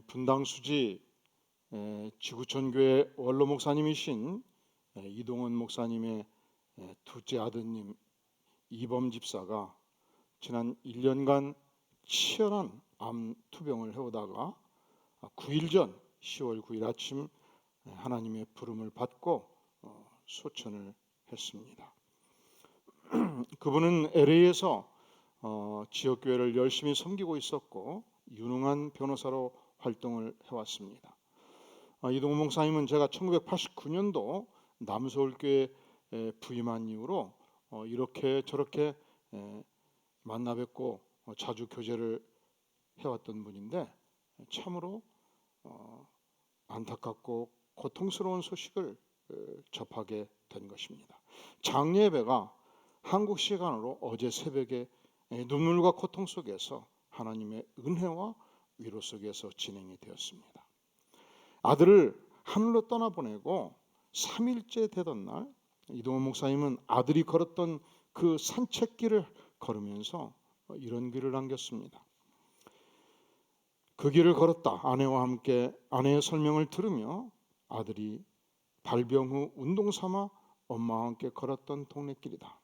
분당수지 지구촌교회 원로 목사님이신 이동원 목사님의 둘째 아드님 이범 집사가 지난 1년간 치열한 암 투병을 해오다가 9일 전 10월 9일 아침 하나님의 부름을 받고 소천을 했습니다. 그분은 LA에서 지역교회를 열심히 섬기고 있었고 유능한 변호사로 활동을 해왔습니다. 이동훈 목사님은 제가 1989년도 남서울교회 부임한 이후로 이렇게 저렇게 만나 뵙고 자주 교제를 해왔던 분인데 참으로 안타깝고 고통스러운 소식을 접하게 된 것입니다. 장례 예배가 한국 시간으로 어제 새벽에 눈물과 고통 속에서 하나님의 은혜와 위로 속에서 진행이 되었습니다. 아들을 하늘로 떠나보내고 3일째 되던 날 이동원 목사님은 아들이 걸었던 그 산책길을 걸으면서 이런 글을 남겼습니다. 그 길을 걸었다. 아내와 함께 아내의 설명을 들으며 아들이 발병 후 운동 삼아 엄마와 함께 걸었던 동네길이다.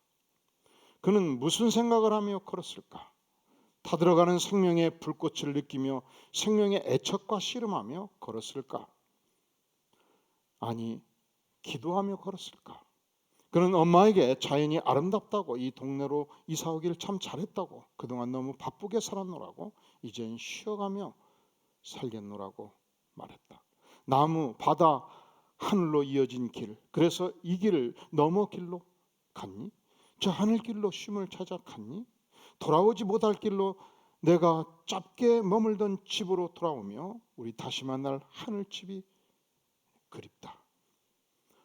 그는 무슨 생각을 하며 걸었을까? 타들어가는 생명의 불꽃을 느끼며 생명의 애착과 씨름하며 걸었을까? 아니, 기도하며 걸었을까? 그는 엄마에게 자연이 아름답다고 이 동네로 이사 오기를 참 잘했다고 그동안 너무 바쁘게 살았노라고 이젠 쉬어가며 살겠노라고 말했다. 나무, 바다, 하늘로 이어진 길, 그래서 이 길을 넘어 길로 갔니? 저 하늘길로 쉼을 찾아 갔니? 돌아오지 못할 길로 내가 짧게 머물던 집으로 돌아오며 우리 다시 만날 하늘집이 그립다.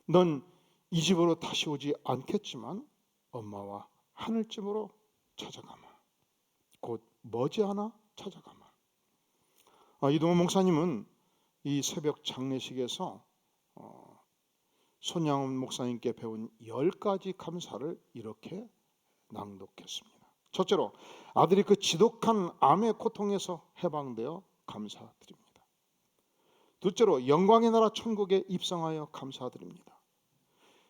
넌 이 집으로 다시 오지 않겠지만 엄마와 하늘집으로 찾아가마. 곧 머지않아 찾아가마. 이동원 목사님은 이 새벽 장례식에서 손양원 목사님께 배운 10가지 감사를 이렇게 낭독했습니다. 첫째로 아들이 그 지독한 암의 고통에서 해방되어 감사드립니다. 둘째로 영광의 나라 천국에 입성하여 감사드립니다.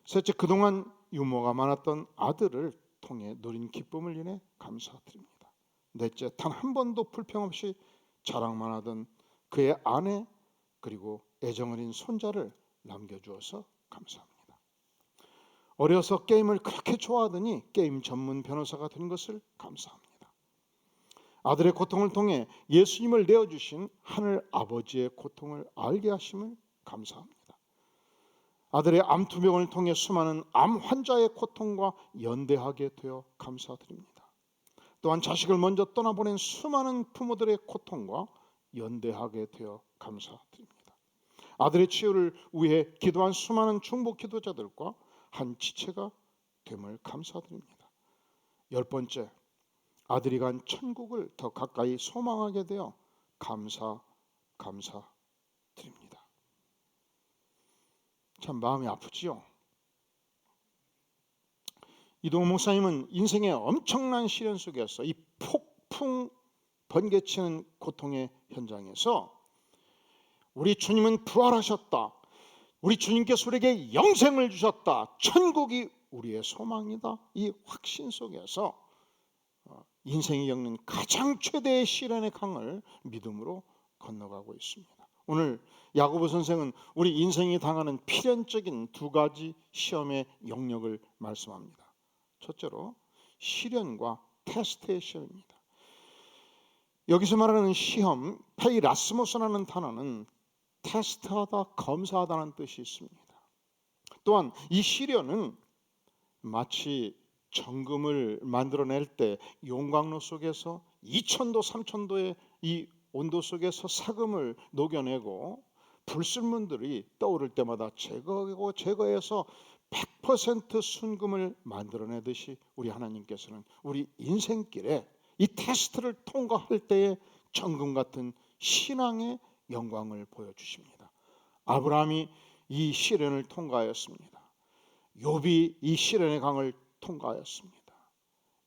셋째, 그동안 유머가 많았던 아들을 통해 누린 기쁨을 인해 감사드립니다. 넷째, 단 한 번도 불평 없이 자랑만 하던 그의 아내 그리고 애정어린 손자를 남겨주어서 감사합니다. 어려서 게임을 그렇게 좋아하더니 게임 전문 변호사가 된 것을 감사합니다. 아들의 고통을 통해 예수님을 내어주신 하늘 아버지의 고통을 알게 하심을 감사합니다. 아들의 암투병을 통해 수많은 암 환자의 고통과 연대하게 되어 감사드립니다. 또한 자식을 먼저 떠나보낸 수많은 부모들의 고통과 연대하게 되어 감사드립니다. 아들의 치유를 위해 기도한 수많은 중보 기도자들과 한 지체가 됨을 감사드립니다. 10번째, 아들이 간 천국을 더 가까이 소망하게 되어 감사드립니다. 참 마음이 아프지요. 이동훈 목사님은 인생의 엄청난 시련 속에서 이 폭풍 번개치는 고통의 현장에서 우리 주님은 부활하셨다. 우리 주님께서 우리에게 영생을 주셨다. 천국이 우리의 소망이다. 이 확신 속에서 인생이 겪는 가장 최대의 시련의 강을 믿음으로 건너가고 있습니다. 오늘 야고보 선생은 우리 인생이 당하는 필연적인 2가지 시험의 영역을 말씀합니다. 첫째로 시련과 테스트의 시험입니다. 여기서 말하는 시험, 페이라스모스라는 단어는 테스트하다, 검사하다는 뜻이 있습니다. 또한 이 시련은 마치 정금을 만들어낼 때 용광로 속에서 2000도, 3000도의 이 온도 속에서 사금을 녹여내고 불순물들이 떠오를 때마다 제거하고 제거해서 100% 순금을 만들어내듯이 우리 하나님께서는 우리 인생길에 이 테스트를 통과할 때의 정금 같은 신앙의 영광을 보여주십니다. 아브라함이 이 시련을 통과하였습니다. 욥이 이 시련의 강을 통과하였습니다.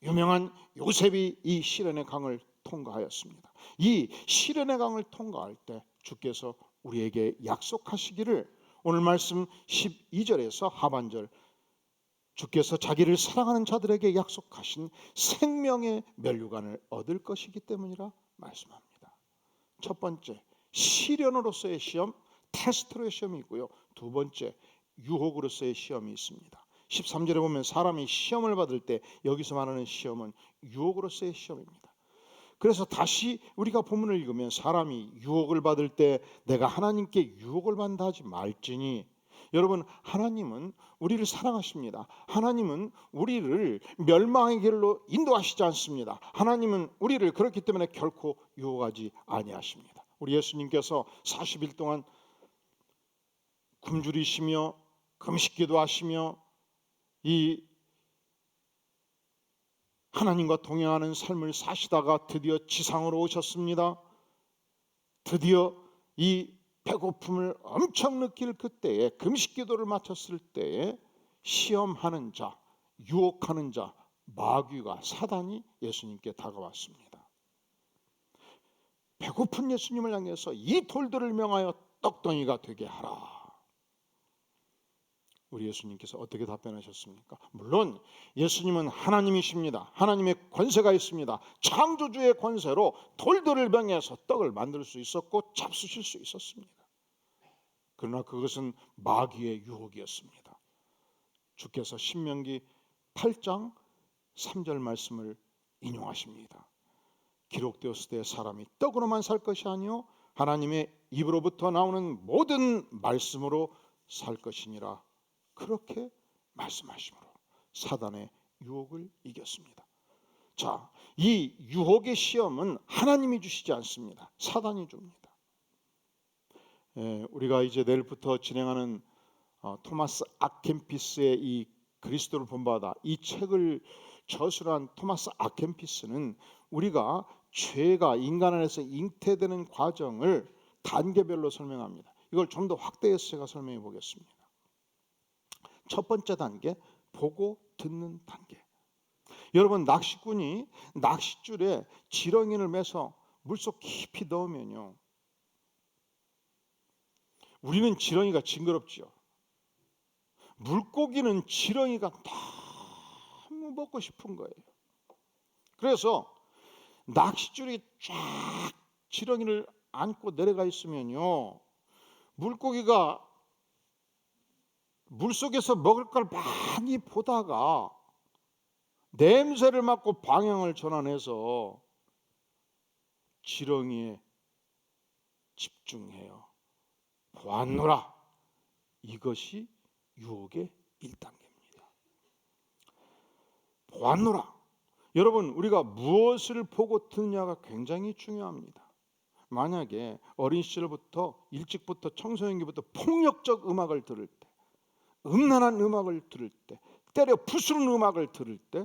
유명한 요셉이 이 시련의 강을 통과하였습니다. 이 시련의 강을 통과할 때 주께서 우리에게 약속하시기를 오늘 말씀 12절에서 하반절 주께서 자기를 사랑하는 자들에게 약속하신 생명의 면류관을 얻을 것이기 때문이라 말씀합니다. 첫 번째, 시련으로서의 시험, 테스트로의 시험이 있고요. 두 번째, 유혹으로서의 시험이 있습니다. 13절에 보면 사람이 시험을 받을 때 여기서 말하는 시험은 유혹으로서의 시험입니다. 그래서 다시 우리가 본문을 읽으면 사람이 유혹을 받을 때 내가 하나님께 유혹을 받는다 하지 말지니, 여러분, 하나님은 우리를 사랑하십니다. 하나님은 우리를 멸망의 길로 인도하시지 않습니다. 하나님은 우리를 그렇기 때문에 결코 유혹하지 아니하십니다. 우리 예수님께서 40일 동안 굶주리시며 금식기도 하시며 이 하나님과 동행하는 삶을 사시다가 드디어 지상으로 오셨습니다. 드디어 이 배고픔을 엄청 느낄 그때에 금식기도를 마쳤을 때에 시험하는 자, 유혹하는 자, 마귀가 사단이 예수님께 다가왔습니다. 배고픈 예수님을 향해서 이 돌들을 명하여 떡덩이가 되게 하라. 우리 예수님께서 어떻게 답변하셨습니까? 물론 예수님은 하나님이십니다. 하나님의 권세가 있습니다. 창조주의 권세로 돌들을 명해서 떡을 만들 수 있었고 잡수실 수 있었습니다. 그러나 그것은 마귀의 유혹이었습니다. 주께서 신명기 8장 3절 말씀을 인용하십니다. 기록되었을 때 사람이 떡으로만 살 것이 아니요 하나님의 입으로부터 나오는 모든 말씀으로 살 것이니라. 그렇게 말씀하심으로 사단의 유혹을 이겼습니다. 자, 이 유혹의 시험은 하나님이 주시지 않습니다. 사단이 줍니다. 우리가 이제 내일부터 진행하는 토마스 아켄피스의 이 그리스도를 본받아 이 책을 저술한 토마스 아켄피스는 우리가 죄가 인간 안에서 잉태되는 과정을 단계별로 설명합니다. 이걸 좀 더 확대해서 제가 설명해 보겠습니다. 첫 번째 단계, 보고 듣는 단계. 여러분, 낚시꾼이 낚싯줄에 지렁이를 매서 물속 깊이 넣으면요, 우리는 지렁이가 징그럽지요. 물고기는 지렁이가 너무 먹고 싶은 거예요. 그래서 낚싯줄이 쫙 지렁이를 안고 내려가 있으면요, 물고기가 물속에서 먹을 걸 많이 보다가 냄새를 맡고 방향을 전환해서 지렁이에 집중해요. 보았노라. 이것이 유혹의 1단계입니다. 보았노라. 여러분, 우리가 무엇을 보고 듣느냐가 굉장히 중요합니다. 만약에 어린 시절부터 일찍부터 청소년기부터 폭력적 음악을 들을 때, 음란한 음악을 들을 때, 때려 부수는 음악을 들을 때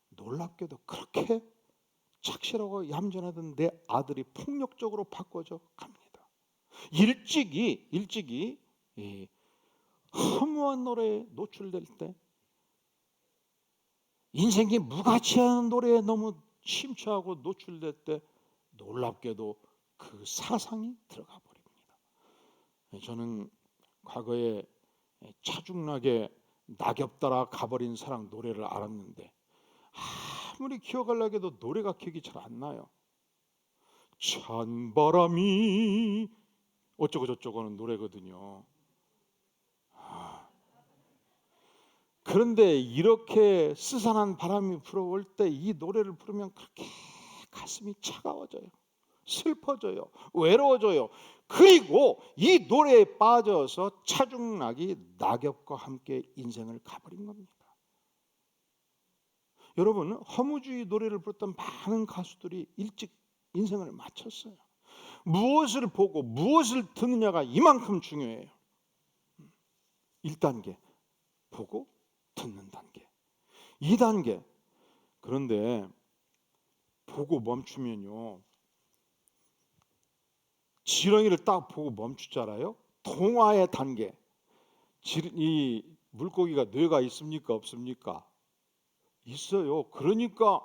놀랍게도 그렇게 착실하고 얌전하던 내 아들이 폭력적으로 바꿔져 갑니다. 일찍이 이 허무한 노래에 노출될 때, 인생이 무가치한 노래에 너무 심취하고 노출될 때 놀랍게도 그 사상이 들어가 버립니다. 저는 과거에 차중나게 낙엽 따라 가버린 사랑 노래를 알았는데 아무리 기억하려고 해도 노래가 기억이 잘 안 나요. 찬바람이 어쩌고 저쩌고 하는 노래거든요. 그런데 이렇게 스산한 바람이 불어올 때 이 노래를 부르면 그렇게 가슴이 차가워져요. 슬퍼져요. 외로워져요. 그리고 이 노래에 빠져서 차중락이 낙엽과 함께 인생을 가버린 겁니다. 여러분, 허무주의 노래를 부르던 많은 가수들이 일찍 인생을 마쳤어요. 무엇을 보고 무엇을 듣느냐가 이만큼 중요해요. 1단계, 보고 듣는 단계. 2단계, 그런데 보고 멈추면요, 지렁이를 딱 보고 멈추잖아요. 동화의 단계. 이 물고기가 뇌가 있습니까? 없습니까? 있어요. 그러니까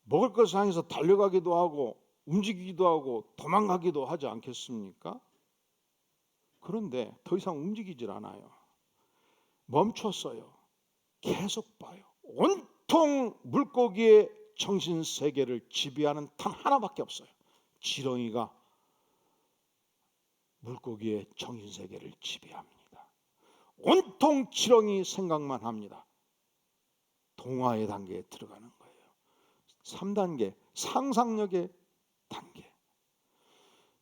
먹을 것을 향해서 달려가기도 하고 움직이기도 하고 도망가기도 하지 않겠습니까? 그런데 더 이상 움직이질 않아요. 멈췄어요. 계속 봐요. 온통 물고기의 정신세계를 지배하는 단 하나밖에 없어요. 지렁이가 물고기의 정신세계를 지배합니다. 온통 지렁이 생각만 합니다. 동화의 단계에 들어가는 거예요. 3단계, 상상력의 단계.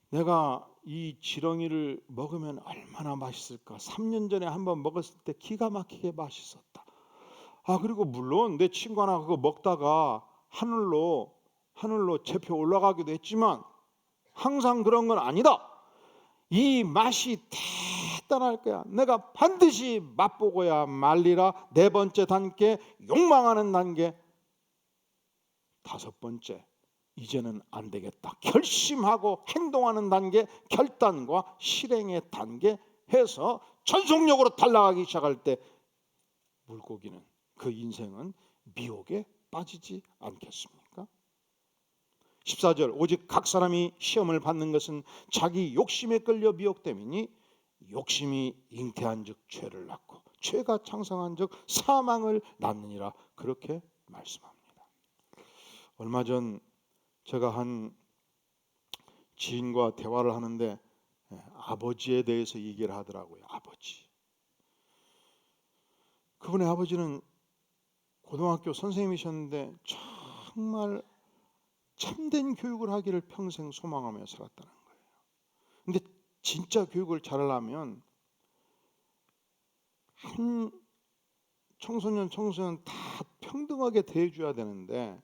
내가 이 지렁이를 먹으면 얼마나 맛있을까? 3년 전에 한번 먹었을 때 기가 막히게 맛있었다. 그리고 물론 내 친구 하나 그거 먹다가 하늘로 잡혀 올라가기도 했지만 항상 그런 건 아니다. 이 맛이 대단할 거야. 내가 반드시 맛보고야 말리라. 4번째 단계, 욕망하는 단계. 5번째, 이제는 안 되겠다. 결심하고 행동하는 단계, 결단과 실행의 단계 해서 전속력으로 달려가기 시작할 때 물고기는, 그 인생은 미혹에 빠지지 않겠습니까? 14절, 오직 각 사람이 시험을 받는 것은 자기 욕심에 끌려 미혹됨이니 욕심이 잉태한 즉 죄를 낳고 죄가 창성한 즉 사망을 낳느니라. 그렇게 말씀합니다. 얼마 전 제가 한 지인과 대화를 하는데 아버지에 대해서 얘기를 하더라고요. 아버지. 그분의 아버지는 고등학교 선생님이셨는데 정말 참된 교육을 하기를 평생 소망하며 살았다는 거예요. 근데 진짜 교육을 잘하려면 한 청소년 다 평등하게 대해줘야 되는데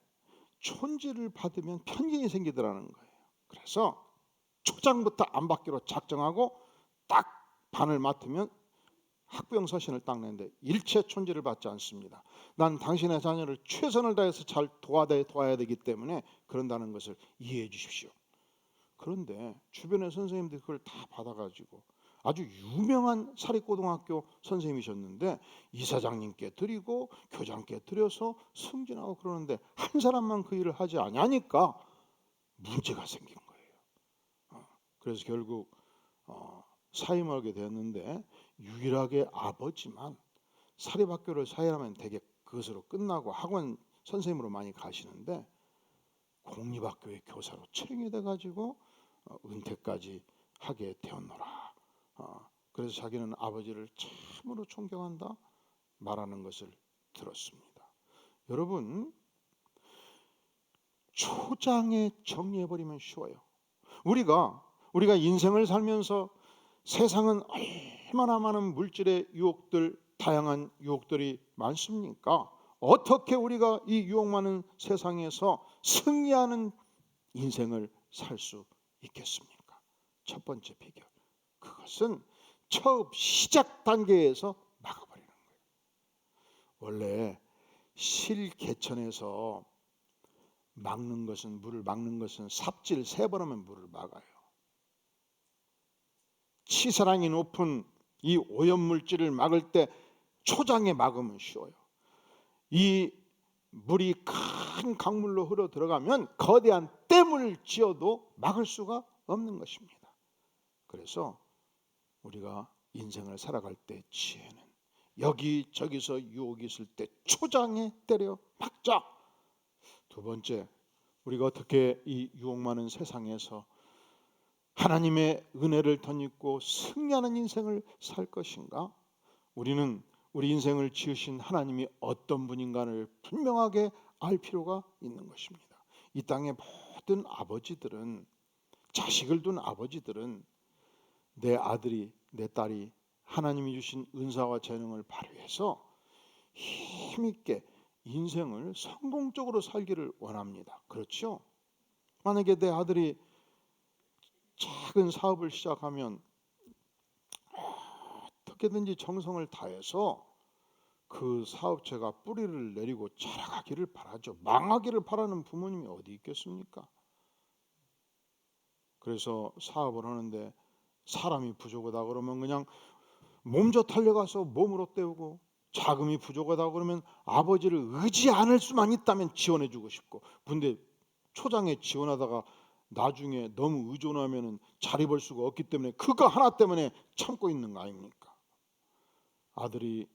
촌지를 받으면 편견이 생기더라는 거예요. 그래서 초장부터 안 받기로 작정하고 딱 반을 맡으면 학부형 서신을 딱 내는데 일체 촌지를 받지 않습니다. 난 당신의 자녀를 최선을 다해서 잘 도와야 되기 때문에 그런다는 것을 이해해 주십시오. 그런데 주변의 선생님들이 그걸 다 받아가지고 아주 유명한 사립고등학교 선생님이셨는데 이사장님께 드리고 교장께 드려서 승진하고 그러는데 한 사람만 그 일을 하지 않으니까 문제가 생긴 거예요. 그래서 결국 사임을 하게 되었는데 유일하게 아버지만 사립학교를 사임하면 되게 그것으로 끝나고 학원 선생님으로 많이 가시는데 공립학교의 교사로 채용이 돼가지고 은퇴까지 하게 되었노라. 그래서 자기는 아버지를 참으로 존경한다 말하는 것을 들었습니다. 여러분, 초장에 정리해버리면 쉬워요. 우리가 인생을 살면서 세상은 얼마나 많은 물질의 유혹들, 다양한 유혹들이 많습니까? 어떻게 우리가 이 유혹 많은 세상에서 승리하는 인생을 살 수 있겠습니까? 첫 번째 비결, 그것은 처음 시작 단계에서 막아버리는 거예요. 원래 실개천에서 물을 막는 것은 삽질 3번 하면 물을 막아요. 치사량이 높은 이 오염물질을 막을 때 초장에 막으면 쉬워요. 이 물이 큰 강물로 흘러 들어가면 거대한 댐을 지어도 막을 수가 없는 것입니다. 그래서 우리가 인생을 살아갈 때 지혜는 여기저기서 유혹이 있을 때 초장에 때려 막자. 2번째, 우리가 어떻게 이 유혹 많은 세상에서 하나님의 은혜를 덧입고 승리하는 인생을 살 것인가? 우리는 우리 인생을 지으신 하나님이 어떤 분인가를 분명하게 알 필요가 있는 것입니다. 이 땅의 모든 아버지들은, 자식을 둔 아버지들은 내 아들이, 내 딸이 하나님이 주신 은사와 재능을 발휘해서 힘있게 인생을 성공적으로 살기를 원합니다. 그렇죠? 만약에 내 아들이 작은 사업을 시작하면 어떻게든지 정성을 다해서 그 사업체가 뿌리를 내리고 자라가기를 바라죠. 망하기를 바라는 부모님이 어디 있겠습니까? 그래서 사업을 하는데 사람이 부족하다 그러면 그냥 몸져 달려가서 몸으로 때우고 자금이 부족하다고 그러면 아버지를 의지 않을 수만 있다면 지원해 주고 싶고, 근데 초장에 지원하다가 나중에 너무 의존하면 자리 벌 수가 없기 때문에 그거 하나 때문에 참고 있는 거 아닙니까? 아들이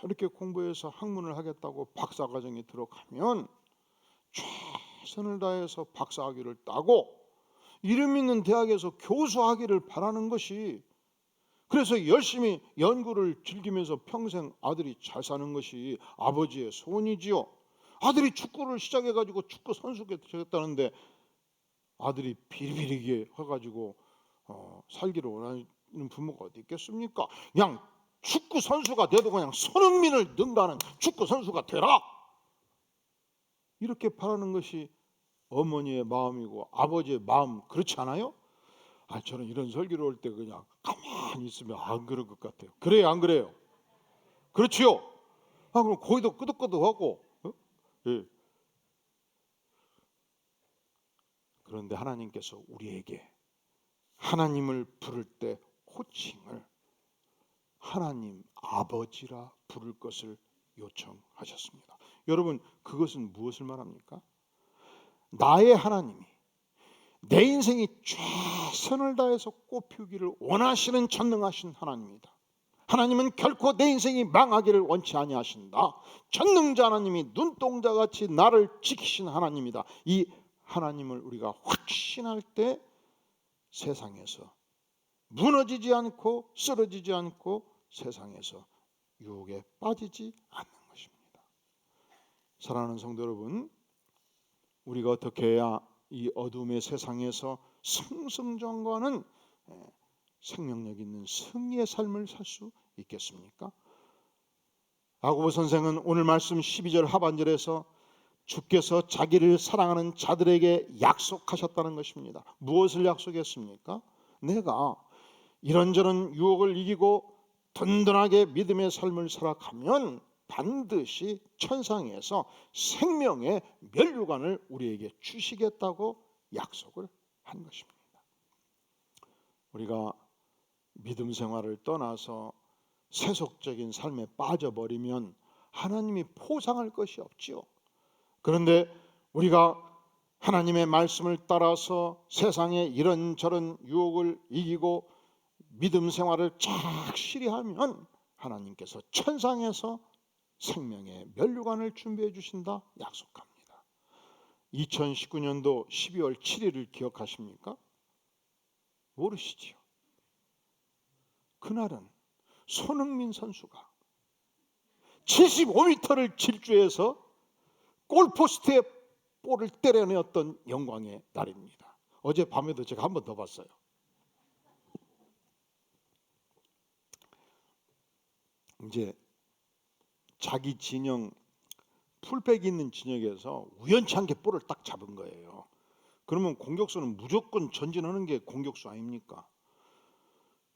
이렇게 공부해서 학문을 하겠다고 박사과정에 들어가면 최선을 다해서 박사학위를 따고 이름 있는 대학에서 교수하기를 바라는 것이, 그래서 열심히 연구를 즐기면서 평생 아들이 잘 사는 것이 아버지의 소원이지요. 아들이 축구를 시작해가지고 축구 선수가 되겠다는데 아들이 비리비리게 해가지고 살기를 원하는 부모가 어디 있겠습니까? 그냥 축구 선수가 돼도 그냥 손흥민을 능가하는 축구 선수가 되라, 이렇게 바라는 것이 어머니의 마음이고 아버지의 마음, 그렇지 않아요? 저는 이런 설교를 올 때 그냥 가만히 있으면 안 그럴 것 같아요. 그래요, 안 그래요? 그렇지요? 그럼 거기도 끄덕끄덕하고, 예. 그런데 하나님께서 우리에게 하나님을 부를 때 호칭을 하나님 아버지라 부를 것을 요청하셨습니다. 여러분, 그것은 무엇을 말합니까? 나의 하나님이 내 인생이 최선을 다해서 꽃피우기를 원하시는 전능하신 하나님이다. 하나님은 결코 내 인생이 망하기를 원치 아니하신다. 전능자 하나님이 눈동자같이 나를 지키신 하나님이다. 이 하나님을 우리가 확신할 때 세상에서 무너지지 않고 쓰러지지 않고 세상에서 유혹에 빠지지 않는 것입니다. 사랑하는 성도 여러분, 우리가 어떻게 해야 이 어둠의 세상에서 승승장구하는 생명력 있는 승리의 삶을 살 수 있겠습니까? 야고보 선생은 오늘 말씀 12절 하반절에서 주께서 자기를 사랑하는 자들에게 약속하셨다는 것입니다. 무엇을 약속했습니까? 내가 이런저런 유혹을 이기고 든든하게 믿음의 삶을 살아가면 반드시 천상에서 생명의 면류관을 우리에게 주시겠다고 약속을 한 것입니다. 우리가 믿음 생활을 떠나서 세속적인 삶에 빠져버리면 하나님이 포상할 것이 없지요. 그런데 우리가 하나님의 말씀을 따라서 세상의 이런저런 유혹을 이기고 믿음 생활을 착실히 하면 하나님께서 천상에서 생명의 면류관을 준비해 주신다 약속합니다. 2019년도 12월 7일을 기억하십니까? 모르시지요? 그날은 손흥민 선수가 75m를 질주해서 골포스트에 볼을 때려내었던 영광의 날입니다. 어제 밤에도 제가 한 번 더 봤어요. 이제 자기 진영 풀백이 있는 진영에서 우연치 않게 볼을 딱 잡은 거예요. 그러면 공격수는 무조건 전진하는 게 공격수 아닙니까?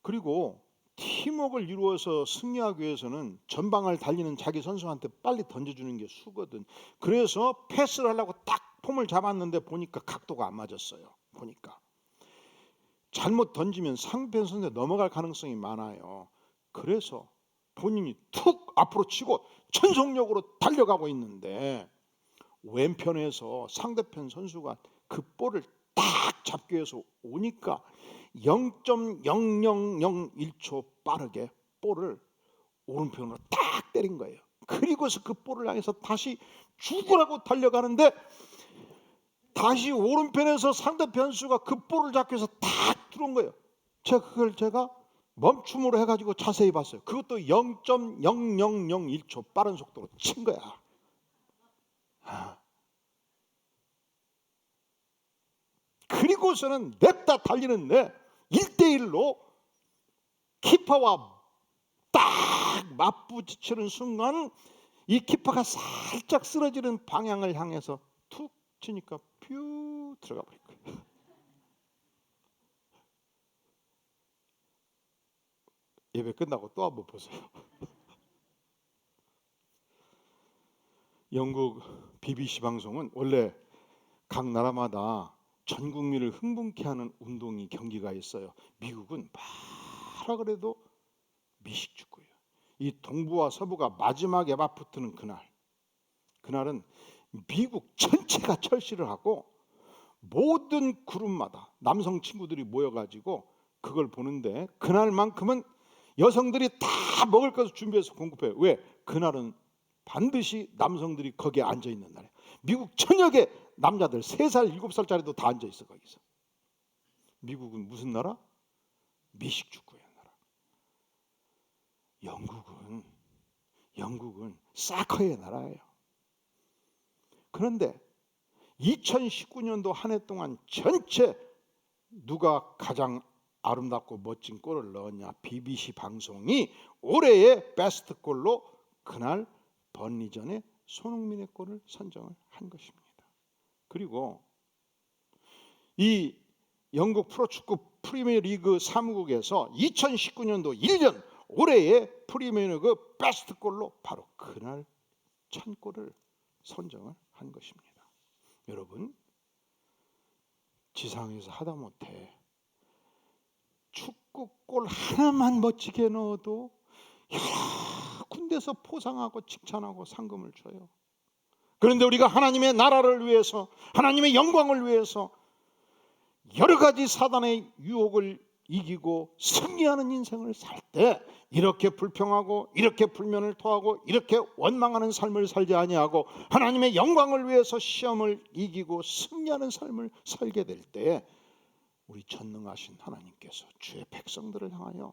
그리고 팀워크를 이루어서 승리하기 위해서는 전방을 달리는 자기 선수한테 빨리 던져주는 게 수거든. 그래서 패스를 하려고 딱 폼을 잡았는데 보니까 각도가 안 맞았어요. 보니까 잘못 던지면 상대편 선수에 넘어갈 가능성이 많아요. 그래서 본인이 툭 앞으로 치고 전속력으로 달려가고 있는데 왼편에서 상대편 선수가 그 볼을 딱 잡기 위해서 오니까 0.0001초 빠르게 볼을 오른편으로 딱 때린 거예요. 그리고서 그 볼을 향해서 다시 죽으라고 달려가는데 다시 오른편에서 상대편 선수가 그 볼을 잡기 위해서 딱 들어온 거예요. 제가 멈춤으로 해가지고 자세히 봤어요. 그것도 0.0001초 빠른 속도로 친 거야. 그리고서는 냅다 달리는데 1대1로 키퍼와 딱 맞부딪히는 순간 이 키퍼가 살짝 쓰러지는 방향을 향해서 툭 치니까 퓨 들어가 버린 거예요. 예배 끝나고 또 한번 보세요. 영국 BBC 방송은 원래 각 나라마다 전 국민을 흥분케 하는 운동이 경기가 있어요. 미국은 뭐라 그래도 미식축구예요. 이 동부와 서부가 마지막에 맞붙는 그날은 미국 전체가 철시를 하고 모든 그룹마다 남성 친구들이 모여가지고 그걸 보는데, 그날만큼은 여성들이 다 먹을 것을 준비해서 공급해요. 왜? 그날은 반드시 남성들이 거기에 앉아 있는 날이에요. 미국 전역에 남자들 3살 7살짜리도 다 앉아 있어. 거기서. 미국은 무슨 나라? 미식축구의 나라. 영국은 사커의 나라예요. 그런데 2019년도 한 해 동안 전체 누가 가장 아름답고 멋진 골을 넣었냐, BBC 방송이 올해의 베스트 골로 그날 번리전의 손흥민의 골을 선정을 한 것입니다. 그리고 이 영국 프로축구 프리미어리그 사무국에서 2019년도 1년 올해의 프리미어리그 베스트 골로 바로 그날 1000골을 선정을 한 것입니다. 여러분, 지상에서 하다못해 축구골 하나만 멋지게 넣어도 여러 군데서 포상하고 칭찬하고 상금을 줘요. 그런데 우리가 하나님의 나라를 위해서, 하나님의 영광을 위해서 여러 가지 사단의 유혹을 이기고 승리하는 인생을 살 때 이렇게 불평하고 이렇게 불면을 토하고 이렇게 원망하는 삶을 살지 아니하고 하나님의 영광을 위해서 시험을 이기고 승리하는 삶을 살게 될 때 우리 전능하신 하나님께서 주의 백성들을 향하여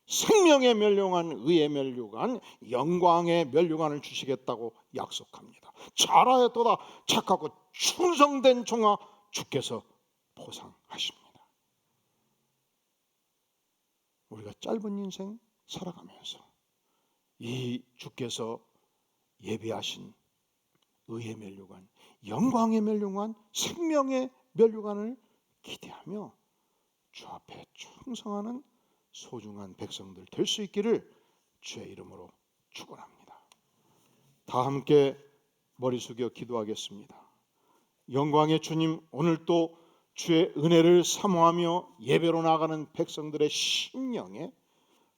생명의 멸류관, 의의 멸류관, 영광의 멸류관을 주시겠다고 약속합니다. 잘하였도다 착하고 충성된 종아, 주께서 보상하십니다. 우리가 짧은 인생 살아가면서 이 주께서 예비하신 의의 멸류관, 영광의 멸류관, 생명의 멸류관을 기대하며 주 앞에 충성하는 소중한 백성들 될 수 있기를 주의 이름으로 축원합니다. 다 함께 머리 숙여 기도하겠습니다. 영광의 주님, 오늘 또 주의 은혜를 사모하며 예배로 나가는 백성들의 심령에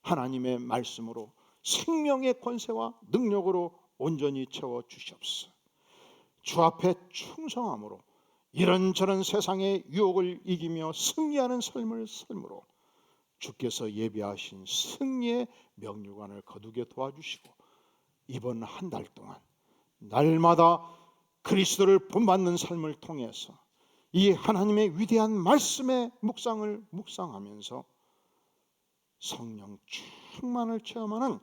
하나님의 말씀으로 생명의 권세와 능력으로 온전히 채워 주시옵소서. 주 앞에 충성함으로 이런저런 세상의 유혹을 이기며 승리하는 삶을 삶으로 주께서 예비하신 승리의 명류관을 거두게 도와주시고 이번 한 달 동안 날마다 그리스도를 본받는 삶을 통해서 이 하나님의 위대한 말씀의 묵상을 묵상하면서 성령 충만을 체험하는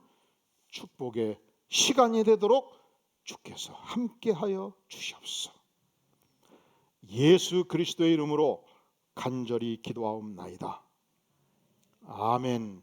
축복의 시간이 되도록 주께서 함께하여 주시옵소서. 예수 그리스도의 이름으로 간절히 기도하옵나이다. 아멘.